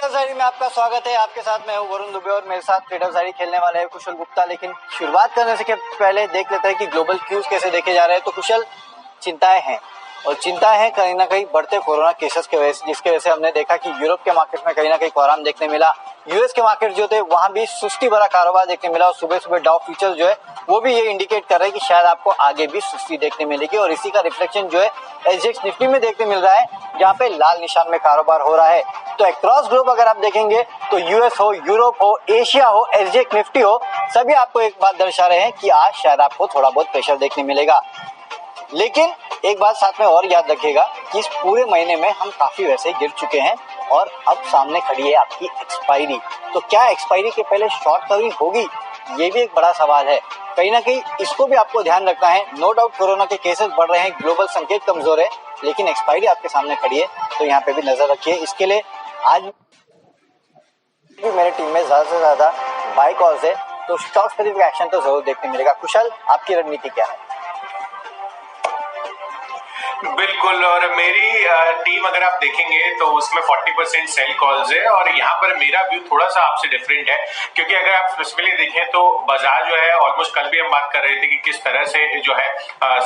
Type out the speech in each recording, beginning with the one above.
Traders diary में आपका स्वागत है। आपके साथ मैं हूं वरुण दुबे और मेरे साथ ट्रेडर्स डायरी खेलने वाले हैं कुशल गुप्ता। लेकिन शुरुआत करने से पहले देख लेते हैं कि ग्लोबल क्यूज कैसे देखे जा रहे हैं। तो कुशल, चिंताएं हैं और चिंता है कहीं ना कहीं बढ़ते कोरोना केसेस की वजह से, जिसकी वजह से हमने देखा कि यूरोप के मार्केट में कहीं ना कहीं कोराम देखने मिला। यूएस के मार्केट जो थे वहां भी सुस्ती भरा कारोबार देखने मिला और सुबह सुबह डाउ फ्यूचर्स जो है वो भी ये इंडिकेट कर रहे हैं कि शायद आपको आगे भी सुस्ती देखने मिलेगी और इसी का रिफ्लेक्शन जो है एसजीएक्स निफ्टी में देखने मिल रहा है, जहाँ पे लाल निशान में कारोबार हो रहा है। तो अक्रॉस ग्लोब अगर आप देखेंगे तो यूएस हो, यूरोप हो, एशिया हो, एसजीएक्स निफ्टी हो, सभी आपको एक बात दर्शा रहे हैं कि आज शायद आपको थोड़ा बहुत प्रेशर देखने मिलेगा। लेकिन एक बात साथ में और याद रखिएगा कि इस पूरे महीने में हम काफी वैसे गिर चुके हैं और अब सामने खड़ी है आपकी एक्सपायरी। तो क्या एक्सपायरी के पहले शॉर्ट कवरिंग होगी, ये भी एक बड़ा सवाल है। कहीं ना कहीं इसको भी आपको ध्यान रखना है। नो डाउट कोरोना के केसेस बढ़ रहे हैं, ग्लोबल संकेत कमजोर है, लेकिन एक्सपायरी आपके सामने खड़ी है, तो यहाँ पे भी नजर रखिए। इसके लिए आज भी मेरी टीम में ज्यादा से ज्यादा बाय कॉल्स है, तो स्टॉक स्पेसिफिक एक्शन तो जरूर देखने मिलेगा। कुशल, आपकी रणनीति क्या है? बिल्कुल, और मेरी टीम अगर आप देखेंगे तो उसमें 40% सेल कॉल्स है और यहाँ पर मेरा व्यू थोड़ा सा आपसे डिफरेंट है, क्योंकि अगर आप स्पेसिफिकली देखें तो बाजार जो है ऑलमोस्ट कल भी हम बात कर रहे थे कि किस तरह से जो है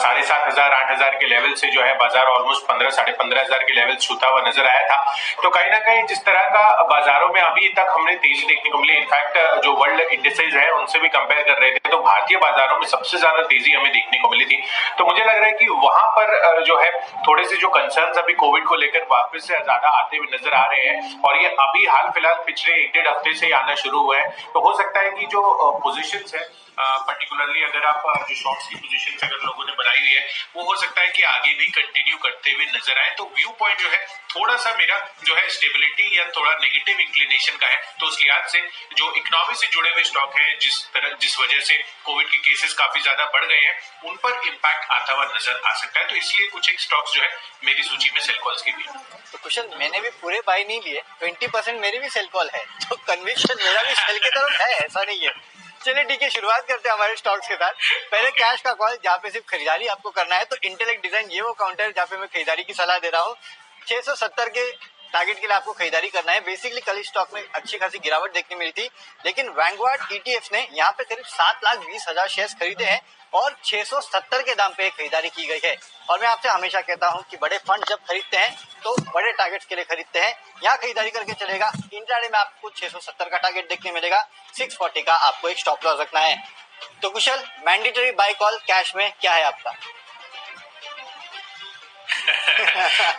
7,500 8,000 के लेवल से जो है बाजार ऑलमोस्ट 15 15,500 के लेवल छूता हुआ नजर आया था। तो कहीं ना कहीं जिस तरह का बाजारों में अभी तक हमने तेजी देखने को मिली, इनफैक्ट जो वर्ल्ड इंडिसेज है उनसे भी कंपेयर कर रहे थे तो भारतीय बाजारों में सबसे ज्यादा तेजी हमें देखने को मिली थी। तो मुझे लग रहा है कि वहां पर जो है थोड़े से जो कंसर्न्स अभी कोविड को लेकर वापस से ज्यादा आते हुए नजर आ रहे हैं और ये अभी हाल फिलहाल पिछले 1-1.5 हफ्ते से आना शुरू हुआ है। तो हो सकता है कि जो पोजीशंस है, पर्टिकुलरली अगर आप जो शॉर्ट्स की पोजीशंस अगर लोगों ने बनाई हुई है वो हो सकता है कि आगे भी कंटिन्यू करते हुए नजर आए। तो व्यू पॉइंट जो है थोड़ा सा मेरा जो है स्टेबिलिटी या थोड़ा नेगेटिव इंक्लिनेशन का है। तो उस लिहाज से जो इकोनॉमी से जुड़े हुए स्टॉक है, जिस वजह से कोविड के केसेस काफी ज्यादा बढ़ गए हैं, उन पर इम्पैक्ट आता हुआ नजर आ सकता है। तो इसलिए कुछ एक स्टॉक्स जो है मेरी सूची में सेल कॉल्स की भी है। तो कुशल, मैंने भी पूरे बाय नहीं लिए, 20% मेरी भी सेल कॉल है, तो कन्विक्शन मेरा भी सेल की तरफ है, ऐसा नहीं है। चलिए ठीक है, शुरुआत करते हैं हमारे स्टॉक्स के साथ। पहले कैश का कॉल, जहाँ पे सिर्फ खरीदारी आपको करना है। तो इंटेलेक्ट डिजाइन ये वो काउंटर है जहाँ पे मैं खरीदारी की सलाह दे रहा हूँ। 670 के टारगेट के लिए आपको खरीदारी करना है। बेसिकली कल स्टॉक में अच्छी खासी गिरावट देखने मिली थी, लेकिन वैंगवार्ड ईटीएफ ने यहाँ पे करीब 7,20,000 शेयर खरीदे हैं और 670 के दाम पे खरीदारी की गई है। और मैं आपसे हमेशा कहता हूँ कि बड़े फंड जब खरीदते हैं तो बड़े टारगेट्स के लिए खरीदते हैं। यहाँ खरीदारी करके चलेगा। इंट्राडे में आपको 670 का टारगेट देखने मिलेगा, 640 का आपको एक स्टॉप लॉस रखना है। तो कुशल, मैंडेटरी बाय कॉल कैश में क्या है आपका?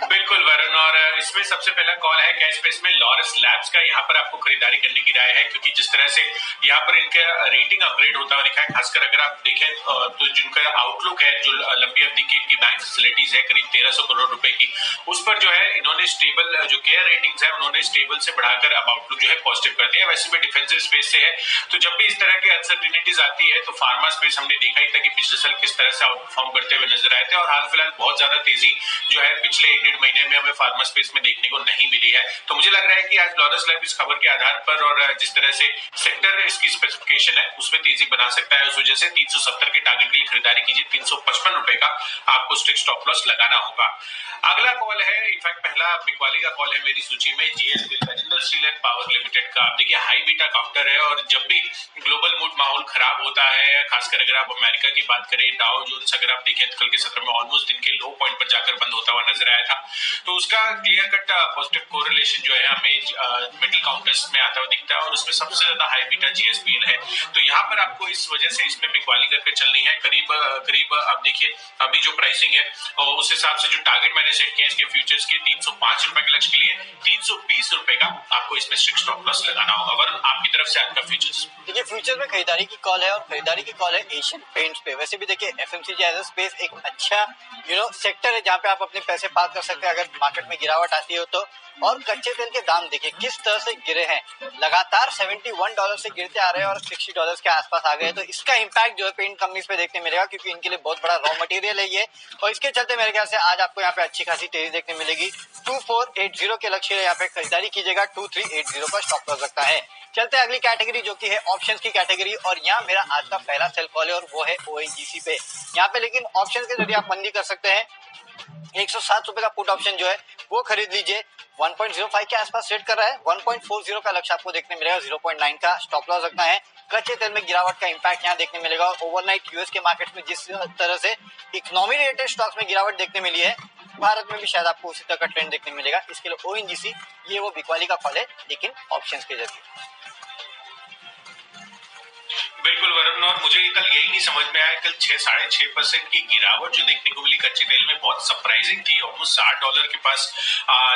बिल्कुल वरुण, और इसमें सबसे पहला कॉल है कैश पे, इसमें लॉरस लैब्स का। यहाँ पर आपको खरीदारी करने की राय है, क्योंकि जिस तरह से यहाँ पर इनका रेटिंग अपग्रेड होता हुआ दिखा है, खासकर अगर आप देखें तो जिनका आउटलुक है, जो लंबी अवधि की इनकी बैंक फैसिलिटीज है करीब 1,300 करोड़ रुपए की, उस पर जो है इन्होंने स्टेबल जो केयर रेटिंग्स है उन्होंने स्टेबल से बढ़ाकर अब आउटलुक जो है पॉजिटिव कर दिया। वैसे भी डिफेंसिव स्पेस से है, तो जब भी इस तरह की अनसर्टिनिटीज आती है तो फार्मा स्पेस हमने देखा ही था कि पिछले साल किस तरह से आउट परफॉर्म करते हुए नजर आए थे और हाल फिलहाल बहुत ज्यादा तेजी जो है पिछले 1-1.5 महीने में हमें फार्मा स्पेस में देखने को नहीं मिली है। तो मुझे लग रहा है कि आज लॉरस लैब इस खबर के आधार पर और जिस तरह से सेक्टर इसकी स्पेसिफिकेशन है उसमें तेजी बना सकता है। उस वजह से 370 के टारगेट के लिए खरीदारी कीजिए। 355 रुपए का आपको स्ट्रिक्ट स्टॉप लॉस लगाना होगा। अगला कॉल है, इनफैक्ट पहला बिकवाली का कॉल है मेरी सूची में, GSPL Jindal steel and power limited का। आप देखिए हाई बीटा काउंटर है और जब भी ग्लोबल मूड माहौल खराब होता है, खासकर अगर आप अमेरिका की बात करें, डाउ जोन्स अगर आप देखें कल के सत्र में ऑलमोस्ट दिन के लो पॉइंट पर जाकर बंद होता हुआ नजर आया था। तो उसका क्लियर कट पॉजिटिव कोरिलेशन जो है हमें मेटल काउंटर्स में आता हुआ दिखता है और उसमें सबसे ज्यादा हाई बीटा जीएसपीएल है। तो यहाँ पर आपको इस वजह से इसमें बिकवाली करके चलनी है। करीब आप देखिए अभी जो प्राइसिंग है और उस हिसाब से जो टारगेट मैंने सेट किया इसके फ्यूचर्स के 305 रुपए के लक्ष्य के लिए 320 रुपए का आपको इसमें स्ट्रिक्ट स्टॉप लॉस लगाना होगा। वरुण, आपकी तरफ से आपका फ्यूचर्स? देखिए, फ्यूचर में खरीदारी की कॉल है और खरीदारी की कॉल है एशियन पेंट्स पे। वैसे भी देखिए एफएमसीजी एज अ स्पेस एक अच्छा सेक्टर है जहाँ पे आप अपने पैसे पार्क कर सकते हैं अगर मार्केट में गिरावट आती हो तो। और कच्चे तेल के दाम देखिए किस तरह से गिरे हैं, लगातार $71 से गिरते आ रहे हैं और $60 के आसपास आ गए। तो इसका इम्पैक्ट जो है पेंट कंपनीज पे देखने मिलेगा, क्योंकि इनके लिए बहुत बड़ा रॉ मटेरियल है ये। और इसके चलते मेरे ख्याल से आज आपको यहाँ पे अच्छी खासी तेजी देखने मिलेगी। 2480 के लक्ष्य यहाँ पे खरीदारी कीजिएगा, 2380 का स्टॉप लॉस रखता है। चलते हैं अगली कैटेगरी जो कि है ऑप्शंस की कैटेगरी, और यहाँ मेरा आज का पहला सेल कॉल है और वो है ओएनजीसी पे। यहाँ पे लेकिन ऑप्शन के जरिए आप मंदी कर सकते हैं। 107 रुपए का पुट ऑप्शन जो है वो खरीद लीजिए। 1.05 के आसपास ट्रेड कर रहा है। 1.40 का लक्ष्य आपको देखने मिलेगा। 0.9 का स्टॉप लॉस रखना है। कच्चे तेल में गिरावट का इंपैक्ट यहाँ देखने मिलेगा। ओवरनाइट यूएस के मार्केट में जिस तरह से इकोनॉमी रिलेटेड स्टॉक्स में गिरावट देखने मिली है, भारत में भी शायद आपको उसी तरह का ट्रेंड देखने मिलेगा। इसके लिए ओएनजीसी ये वो बिकवाली का फल है, लेकिन ऑप्शंस के जरिए। बिल्कुल वरुण, और मुझे कल यही नहीं समझ में आया, कल 6-6.5% की गिरावट जो देखने को मिली कच्चे तेल में बहुत सरप्राइजिंग थी। ऑलमोस्ट $60 के पास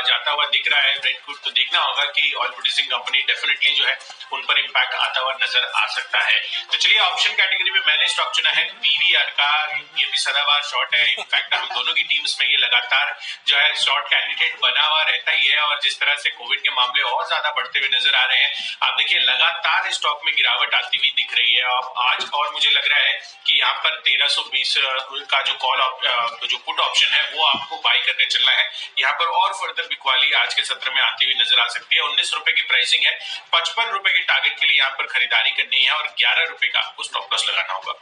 जाता हुआ दिख रहा है ब्रेंट क्रूड। तो देखना होगा कि ऑयल प्रोड्यूसिंग कंपनी डेफिनेटली जो है उन पर इम्पैक्ट आता हुआ नजर आ सकता है। तो चलिए, ऑप्शन कैटेगरी में मैंने स्टॉक चुना है पीवीआर का। ये भी सदाबहार शॉर्ट है। इनफैक्ट हम दोनों की टीम्स में ये लगातार जो है शॉर्ट कैंडिडेट बना हुआ रहता ही है। और जिस तरह से कोविड के मामले और ज्यादा बढ़ते हुए नजर आ रहे हैं, आप देखिए लगातार स्टॉक में गिरावट आती हुई दिख रही है। अब आज और मुझे लग रहा है कि यहाँ पर 1320 का जो कॉल जो पुट ऑप्शन है वो आपको बाय करके चलना है। यहाँ पर और फर्दर बिकवाली आज के सत्र में आती हुई नजर आ सकती है। 19 रुपए की प्राइसिंग है। 55 रुपए के टारगेट के लिए यहाँ पर खरीदारी करनी है और 11 रुपए का आपको स्टॉप लॉस लगाना होगा।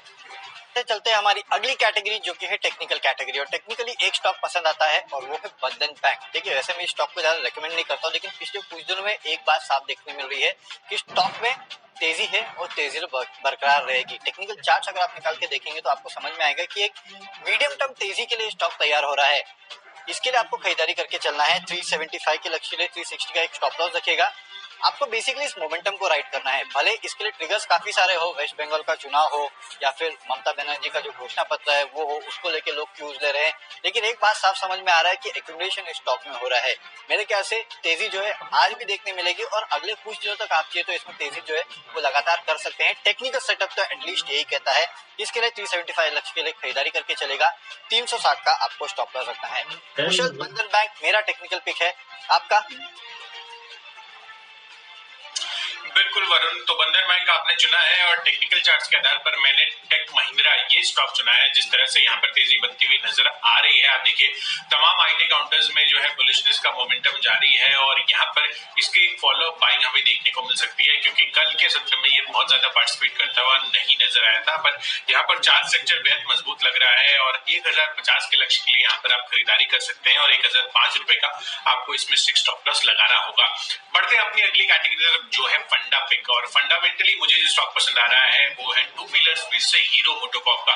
चलते हैं हमारी अगली कैटेगरी जो कि है टेक्निकल कैटेगरी। और टेक्निकली एक स्टॉक पसंद आता है और वो है बंधन बैंक। देखिए, वैसे मैं इस स्टॉक को ज्यादा रेकमेंड नहीं करता हूँ, लेकिन पिछले कुछ दिनों में एक बात साफ देखने मिल रही है कि स्टॉक में तेजी है और तेजी बरकरार रहेगी। टेक्निकल चार्ट अगर आप निकाल के देखेंगे तो आपको समझ में आएगा कि एक मीडियम टर्म तेजी के लिए स्टॉक तैयार हो रहा है। इसके लिए आपको खरीदारी करके चलना है। 375 के लक्ष्य लिए 360 का एक स्टॉप लॉस रखेगा। आपको बेसिकली इस मोमेंटम को राइड करना है। भले इसके लिए ट्रिगर्स काफी सारे हो, वेस्ट बंगाल का चुनाव हो या फिर ममता बनर्जी का जो घोषणा पत्र है वो हो, उसको लेके लोग क्यूज ले रहे हैं, लेकिन एक बात साफ समझ में आ रहा है कि एक्यूमुलेशन स्टॉक में हो रहा है। मेरे ख्याल से तेजी जो है आज भी देखने मिलेगी और अगले कुछ दिनों तक आप चाहिए तो इसमें तेजी जो है वो लगातार कर सकते हैं। टेक्निकल सेटअप तो एटलीस्ट यही कहता है। इसके लिए 375 लक्ष्य के लिए खरीदारी करके चलेगा। 360 का आपको स्टॉप लॉस रखना है। कुशल बंधन बैंक मेरा टेक्निकल पिक है, आपका? बिल्कुल वरुण, तो बंधन बैंक आपने चुना है और टेक्निकल चार्ट्स के आधार पर मैंने टेक महिंद्रा ये स्टॉक चुना है। जिस तरह से यहाँ पर तेजी बनती हुई नजर आ रही है, आप देखिए तमाम आईटी काउंटर्स में जो है बुलिशनेस का मोमेंटम जारी है और यहाँ पर इसके फॉलो अप बाइंग हमें देखने को मिल सकती है, क्योंकि कल के सत्र में ये बहुत ज्यादा पार्टिसिपेट करता हुआ नहीं नजर आया था। पर यहाँ पर चार्ट स्ट्रक्चर बेहद मजबूत लग रहा है और 1050 के लक्ष्य के लिए यहाँ पर आप खरीदारी कर सकते हैं और 1005 रुपए का आपको इसमें स्टॉप लॉस लगाना होगा। बढ़ते अपनी अगली कैटेगरी जो है फंडा पिक। और फंडामेंटली मुझे जो स्टॉक पसंद आ रहा है वो है टू व्हीलर्स स्पेस से हीरो मोटोकॉर्प का।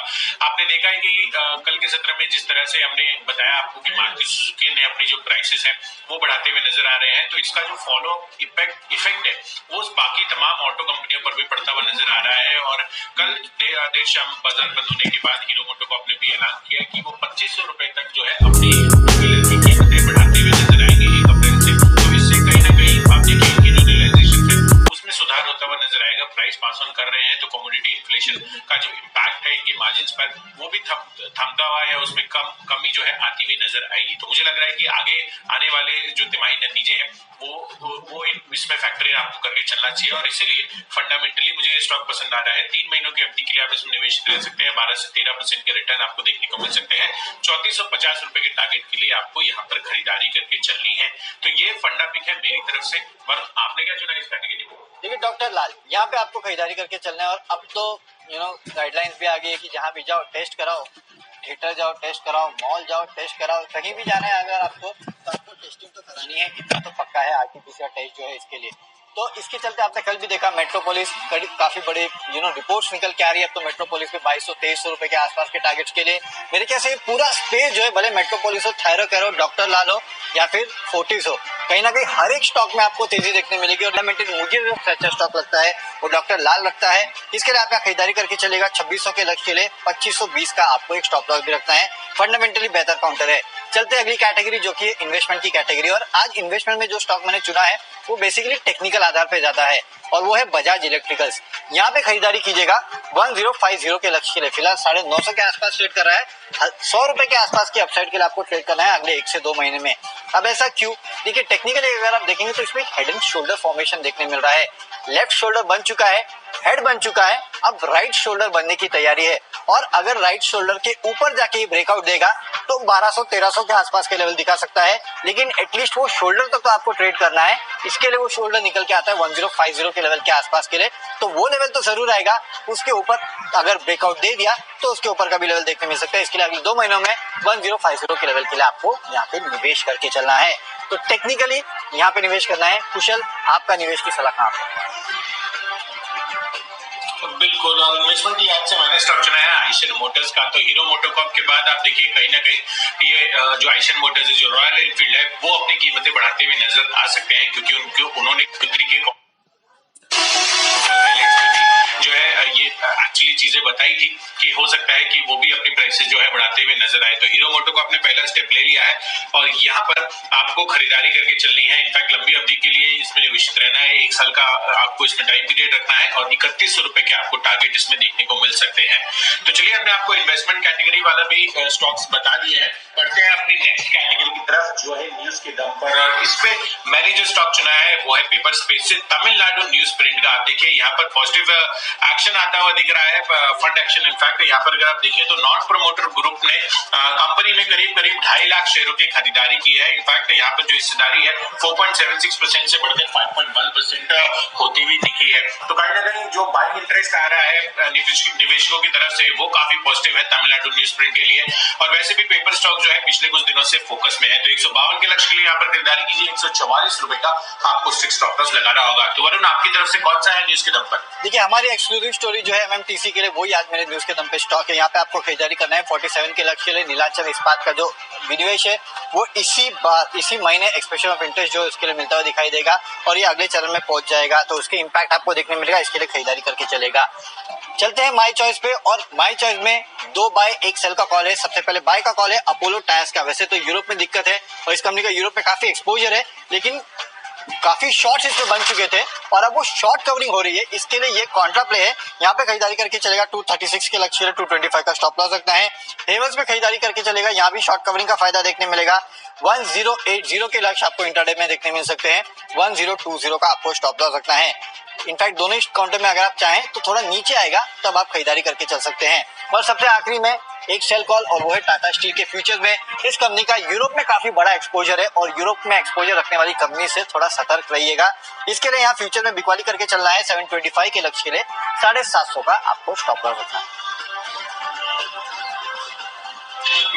आपने देखा है कि कल के सत्र में जिस तरह से हमने बताया आपको कि मारुति सुजुकी ने अपनी जो प्राइसेस हैं वो बढ़ाते हुए नजर आ रहे हैं, तो इसका जो फॉलो इफेक्ट है वो बाकी तमाम ऑटो कंपनियों पर भी पड़ता हुआ नजर आ रहा है। और कल देर शाम बाजार बंद होने के बाद हीरो मोटोकॉर्प ने भी ऐलान किया कि वो 2500 रुपए तक जो है अपनी टू व्हीलर की कीमतें बढ़ाते हुए नजर आएंगे 1 अप्रैल से। तो इससे कहीं ना कहीं आप देखिए इनकी जो रियलाइजेशन है उसमें सुधार होता हुआ नजर आएगा। प्राइस पास ऑन कर रहे हैं तो कमोडिटी इन्फ्लेशन का जो इम्पैक्ट है इनके मार्जिन्स पर वो भी थमता हुआ है, उसमें कमी जो है आती हुई नजर आएगी। तो मुझे लग रहा है कि आगे आने वाले जो तिमाही नतीजे हैं वो इसमें फैक्टर आपको करके चलना चाहिए और इसीलिए फंडामेंटली मुझे ये स्टॉक पसंद आ रहा है। 3 महीनों की अवधि के लिए आप इसमें निवेश कर सकते हैं। 12 से 13% के रिटर्न आपको देखने को मिल सकते हैं। 3450 रुपए के टारगेट के लिए आपको यहाँ पर खरीदारी करके चलनी है। तो ये फंडा पिक है मेरी तरफ से। आपने क्या चुना इस कैटेगरी को? देखिए डॉक्टर लाल, यहाँ पे आपको खरीदारी करके चलना है और अब तो गाइडलाइंस भी आ गई है कि जहाँ भी जाओ टेस्ट कराओ, थिएटर जाओ टेस्ट कराओ, मॉल जाओ टेस्ट कराओ, कहीं भी जाना है अगर आपको तो आपको टेस्टिंग तो करानी है। इतना तो पक्का है आरटीपीसीआर टेस्ट जो है इसके लिए। तो इसके चलते आपने कल भी देखा मेट्रोपोलिस काफी बड़े रिपोर्ट्स निकल के आ रही है। अब तो मेट्रोपोलिस पे 2200-2300 रुपए के आसपास के टारगेट्स के लिए मेरे ख्याल से पूरा स्पेस जो है, भले मेट्रोपोलिस हो, थायरो कैरो, डॉक्टर लाल हो या फिर फोर्टिस हो, कहीं ना कहीं हर एक स्टॉक में आपको तेजी देखने मिलेगी। और मुझे जो अच्छा स्टॉक लगता है वो डॉक्टर लाल लगता है। इसके लिए आप यहाँ खरीदारी करके चलेगा। 2600 के लक्ष्य के लिए 2520 का आपको एक स्टॉप लॉस भी रखना है। फंडामेंटली बेहतर काउंटर है। चलते अगली कैटेगरी जो कि इन्वेस्टमेंट की कैटेगरी। और आज इन्वेस्टमेंट में जो स्टॉक मैंने चुना है वो बेसिकली टेक्निकल आधार पे ज्यादा है और वो है बजाज इलेक्ट्रिकल्स। यहाँ पे खरीदारी कीजिएगा 1050 के लक्ष्य के लिए। फिलहाल 950 के आसपास ट्रेड कर रहा है। 100 रुपए के आसपास की अपसाइड के लिए आपको ट्रेड करना है अगले 1 से 2 महीने में। अब ऐसा क्यों? देखिए टेक्निकली अगर आप देखेंगे तो इसमें हेड एंड शोल्डर फॉर्मेशन देखने मिल रहा है। लेफ्ट शोल्डर बन चुका है, हेड बन चुका है, अब राइट शोल्डर बनने की तैयारी है। और अगर राइट शोल्डर के ऊपर जाके ब्रेकआउट देगा तो 1200-1300 के आसपास के लेवल दिखा सकता है, लेकिन एटलीस्ट वो शोल्डर तक तो आपको ट्रेड करना है। इसके लिए वो शोल्डर निकल के आता है 1050 के लेवल के आसपास के लिए। तो वो लेवल लेवल तो जरूर आएगा, उसके ऊपर अगर ब्रेकआउट दे दिया तो उसके ऊपर का भी लेवल देखने मिल सकता है। इसके लिए अगले 2 महीनों में 1050 के लेवल के लिए आपको यहाँ पे निवेश करके चलना है। तो टेक्निकली यहाँ पे निवेश करना है। कुशल, आपका निवेश की सलाह कहाँ पे? बिल्कुल, और इन्वेस्टमेंट की याद से मैंने स्टॉक चुना है आइशन मोटर्स का। तो हीरो मोटोकॉर्प के बाद आप देखिए कहीं ना कहीं ये जो आइशन मोटर्स है, जो रॉयल एनफील्ड है, वो अपनी कीमतें बढ़ाते हुए नजर आ सकते हैं, क्योंकि उन्होंने बिक्री के जो है ये एक्चुअली चीजें बताई थी कि हो सकता है कि वो भी अपनी प्राइसेस जो है बढ़ाते हुए नजर आए। तो हीरो मोटो को आपने पहला स्टेप ले लिया है और यहाँ पर आपको खरीदारी करके चलनी है। इनफैक्ट लंबी अवधि के लिए इसमें निवेशित रहना है। 1 साल का आपको इसमें टाइम पीरियड रखना है और 3100 रुपए के आपको टारगेट इसमें देखने को मिल सकते हैं। तो चलिए हमने आपको इन्वेस्टमेंट कैटेगरी वाला भी स्टॉक्स बता दिए हैं। बढ़ते हैं अपनी नेक्स्ट कैटेगरी की तरफ, जो है न्यूज के दम पर। और इसमें मैंने जो स्टॉक चुना है वो है पेपर स्पेस से तमिलनाडु न्यूज प्रिंट का। आप देखिए यहाँ पर पॉजिटिव एक्शन आता हुआ दिख रहा है, फंड एक्शन। इनफैक्ट यहाँ पर अगर आप देखिए तो नॉन प्रोमोटर ग्रुप ने कंपनी में करीब 2.5 लाख शेयरों की खरीदारी की है। इनफैक्ट यहाँ पर जो हिस्सेदारी है 4.76% से बढ़कर 5.1% होती हुई दिखी है। तो कहीं ना कहीं जो बाइंग इंटरेस्ट आ रहा है निवेशकों की तरफ से, वो काफी पॉजिटिव है तमिलनाडु न्यूज प्रिंट के लिए। और वैसे भी पेपर स्टॉक जो है पिछले कुछ दिनों से फोकस में है। तो 152 के लक्ष्य के लिए यहाँ पर खरीदारी कीजिए। 144 रुपए का आपको स्टॉप लॉस लगाना होगा। तो वरुण, आपकी तरफ से कौन सा है न्यूज के दम पर? देखिए, हमारी एक्सक्लूसिव स्टोरी जो है एमएमटीसी के लिए, वही आज मेरे न्यूज के दम पे स्टॉक है। यहाँ पे आपको खरीदारी करना है 47 के लक्ष्य के लिए। नीलाचल इस्पात का जो विनिवेश है वो इसी महीने एक्सप्रेशन ऑफ इंटरेस्ट जो इसके लिए मिलता हुआ दिखाई देगा और ये अगले चरण में पहुंच जाएगा। तो उसके इम्पैक्ट आपको देखने मिलेगा, इसके लिए खरीदारी करके चलेगा। चलते हैं माई चॉइस पे, और माई चॉइस में 2 बाय 1 सेल का कॉल है। सबसे पहले बाय का कॉल है अपोलो टायर्स का। वैसे तो यूरोप में दिक्कत है और इस कंपनी का यूरोप में काफी एक्सपोजर है, लेकिन काफी शॉर्ट्स इसमें बन चुके थे और अब वो शॉर्ट कवरिंग हो रही है। इसके लिए ये कॉन्ट्रा प्ले है। यहाँ पे खरीदारी करके चलेगा। 236 के लक्ष्य 225 का स्टॉप लॉस रखना है। हेवल्स में खरीदारी करके चलेगा। यहाँ भी शॉर्ट कवरिंग का फायदा देखने मिलेगा। 1080 के लक्ष्य आपको इंट्राडे में देखने मिल सकते हैं। 1020 का आपको स्टॉप लॉस रखना है। इनफैक्ट दोनों ही काउंटर में अगर आप चाहें तो थोड़ा नीचे आएगा, तब आप खरीदारी करके चल सकते हैं। और सबसे आखिरी में एक सेल कॉल, और वो है टाटा स्टील के फ्यूचर्स में। इस कंपनी का यूरोप में काफी बड़ा एक्सपोजर है और यूरोप में एक्सपोजर रखने वाली कंपनी से थोड़ा सतर्क रहिएगा। इसके लिए यहाँ फ्यूचर में बिकवाली करके चलना है। 725 के लक्ष्य के लिए 750 का आपको स्टॉप लॉस रखना है।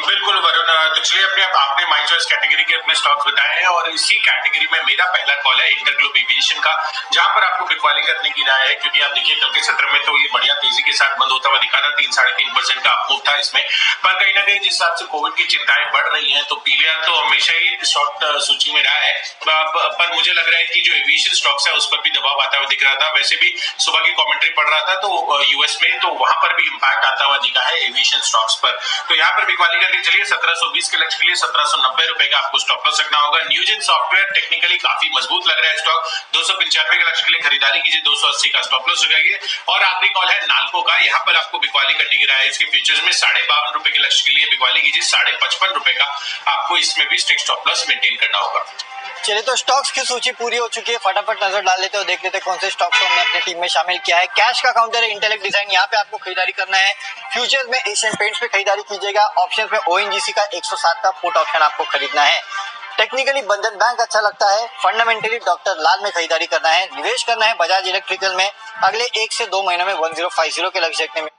बिल्कुल वरुण, तो चलिए आपने माई चॉइस कैटेगरी के अपने स्टॉक्स बताए हैं और इसी कैटेगरी में मेरा पहला कॉल है इंटरग्लोब एविएशन का, जहां पर आपको बिकवाली करने की राय है। क्योंकि आप देखिए कल के सत्र में तो ये बढ़िया तेजी के साथ बंद होता हुआ दिखा था। 3-3.5% का अपमूव था इसमें। पर कहीं ना कहीं जिस हिसाब से कोविड की चिंताएं बढ़ रही हैं, तो पीवीआर तो हमेशा ही शॉर्ट सूची में रहा है। पर मुझे लग रहा है कि जो एविएशन स्टॉक्स है उस पर भी दबाव आता हुआ दिख रहा था। वैसे भी सुबह की कॉमेंट्री पढ़ रहा था तो यूएस में, तो वहां पर भी इम्पैक्ट आता हुआ दिखा है एविएशन स्टॉक्स पर। तो यहाँ पर बिकवाली करके चलिए 1720 के लक्ष्य के लिए 1790 रुपए का आपको स्टॉप लॉस रखना होगा। न्यूजेन सॉफ्टवेयर टेक्निकली काफी मजबूत लग रहा है स्टॉक। 295 के लक्ष्य के लिए खरीदारी कीजिए। 280 का स्टॉप लॉस लगाइए। और आखिरी कॉल है नाल्को का। यहाँ पर आपको बिकवाली करने की राय है। इसके फ्यूचर्स में 52.5 रुपए के लक्ष्य के लिए बिकवाली कीजिए। 55.5 रुपए का आपको इसमें भी स्ट्रिक्ट स्टॉप लॉस मेंटेन करना होगा। चलिए, तो स्टॉक्स की सूची पूरी हो चुकी है। फटाफट नजर डाल लेते हो, देख लेते कौन से स्टॉक्स को हमने अपनी टीम में शामिल किया है। कैश का काउंटर है इंटेलेक्ट डिजाइन, यहाँ पे आपको खरीदारी करना है। फ्यूचर्स में एशियन पेंट्स पे खरीदारी कीजिएगा। ऑप्शंस में ओएनजीसी का 107 का पुट ऑप्शन आपको खरीदना है। टेक्निकली बंधन बैंक अच्छा लगता है। फंडामेंटली डॉक्टर लाल में खरीदारी करना है। निवेश करना है बजाज इलेक्ट्रिकल में। अगले 1 से 2 महीनों में 1050 के लक्ष्य देखने में